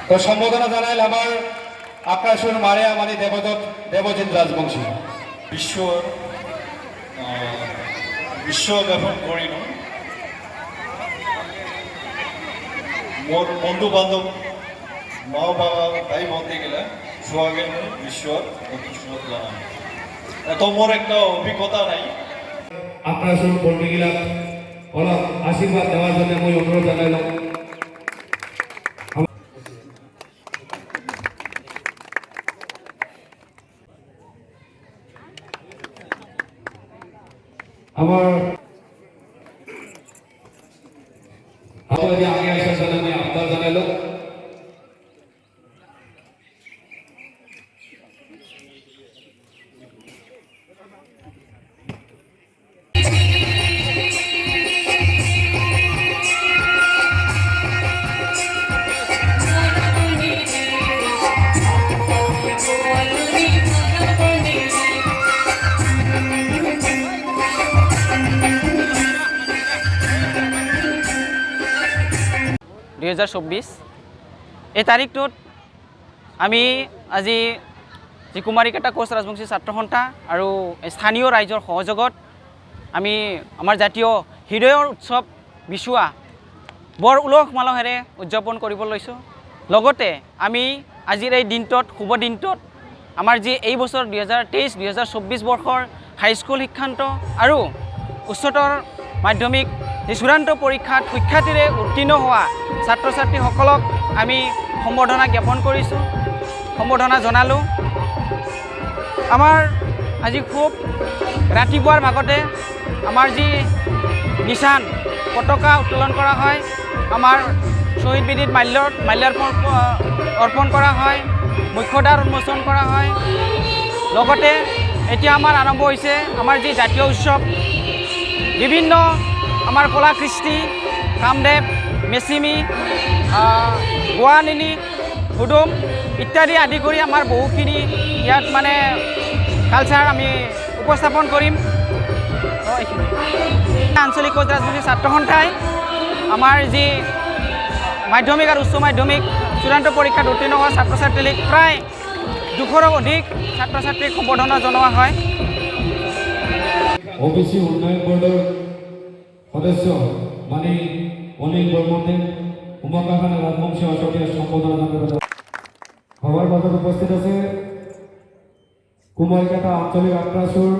তো সম্বোধনা জানাইল আমার আকাশুর মারে আমাদের দেবজিৎ রাজবংশী বিশ্বব্যাপন করিনো মোর বন্ধু বান্ধব মা বাবা ভাই বলতে গেলে সোহাগের ঈশ্বর ধন্যবাদ জানাই এত মোর একটা অভিজ্ঞতা নাই আপনার শুরু করতে গেলাম অলপ আশীর্বাদ দেওয়ার জন্য আমি অনুরোধ জানাইলাম আমার আগে আসার জন্য আমি আবদার জানাইলাম এই তাৰিখটোত আমি আজি যি কুমাৰীকেইটা কোচ ৰাজবংশী ছাত্ৰ সন্থা আৰু স্থানীয় ৰাইজৰ সহযোগত আমি আমাৰ জাতীয় হৃদয়ৰ উৎসৱ বিচুৱা বৰ উলহ মালহেৰে উদযাপন কৰিব লৈছোঁ লগতে আমি আজিৰ এই দিনটোত শুভ দিনটোত আমাৰ যি এই বছৰ 2023-2024 বৰ্ষৰ হাইস্কুল শিক্ষান্ত আৰু উচ্চতৰ মাধ্যমিক যি চূড়ান্ত পৰীক্ষাত সুখ্যাতিৰে উত্তীৰ্ণ হোৱা ছাত্ৰ ছাত্ৰীসকলক আমি সম্বৰ্ধনা জ্ঞাপন কৰিছোঁ সম্বৰ্ধনা জনালোঁ আমাৰ আজি খুব ৰাতিপুৱাৰ ভাগতে আমাৰ যি নিশান পতাকা উত্তোলন কৰা হয় আমাৰ শ্বহীদ বেদীত মাল্যাৰ্পণ অৰ্পণ কৰা হয় মুখ্যদ্বাৰ উন্মোচন কৰা হয় লগতে এতিয়া আমাৰ আৰম্ভ হৈছে আমাৰ যি জাতীয় উৎসৱ বিভিন্ন আমাৰ কলা কৃষ্টি কামদেৱ মেচিমি গোৱানিনী হুদুম ইত্যাদি আদি কৰি আমাৰ বহুখিনি ইয়াত মানে কালচাৰ আমি উপস্থাপন কৰিম আঞ্চলিক কোচ ৰাজবংশী ছাত্ৰ সন্থাই আমাৰ যি মাধ্যমিক আৰু উচ্চ মাধ্যমিক চূড়ান্ত পৰীক্ষাত উত্তীৰ্ণ হোৱা ছাত্ৰ ছাত্ৰীক প্ৰায় 200ৰো অধিক ছাত্ৰ ছাত্ৰীক সম্বৰ্ধনা জনোৱা হয় ওবিসি উন্নয়ন বোর্ডের সদস্য মানে অনিল বর্মন উমাকা খান রাজবংশী অসমের সম্বোধনা জানাতে সবার মাঝে উপস্থিত আছে কুমারকাটা আঞ্চলিক আগ্রাসুর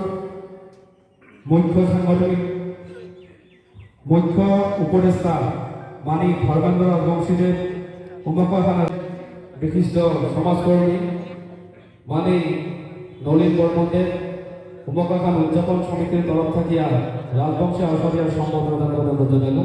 মুখ্য সাংগঠনিক মুখ্য উপদেষ্টা মানে ধর্মেন্দ্র রাজবংশীদের উমাকা খানের বিশিষ্ট সমাজকর্মী মানে নলিন বর্মনদের উমাকা খান উদযাপন সমিতির তরফ থাকিয়া রাজবংশী অসমের সম্বোধনা জানাইল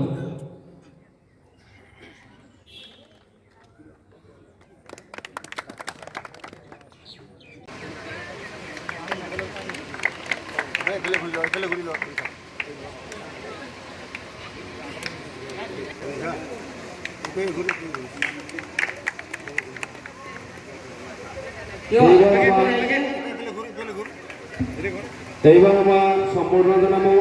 এইবার আমার সম্বর্ধনা জানাবো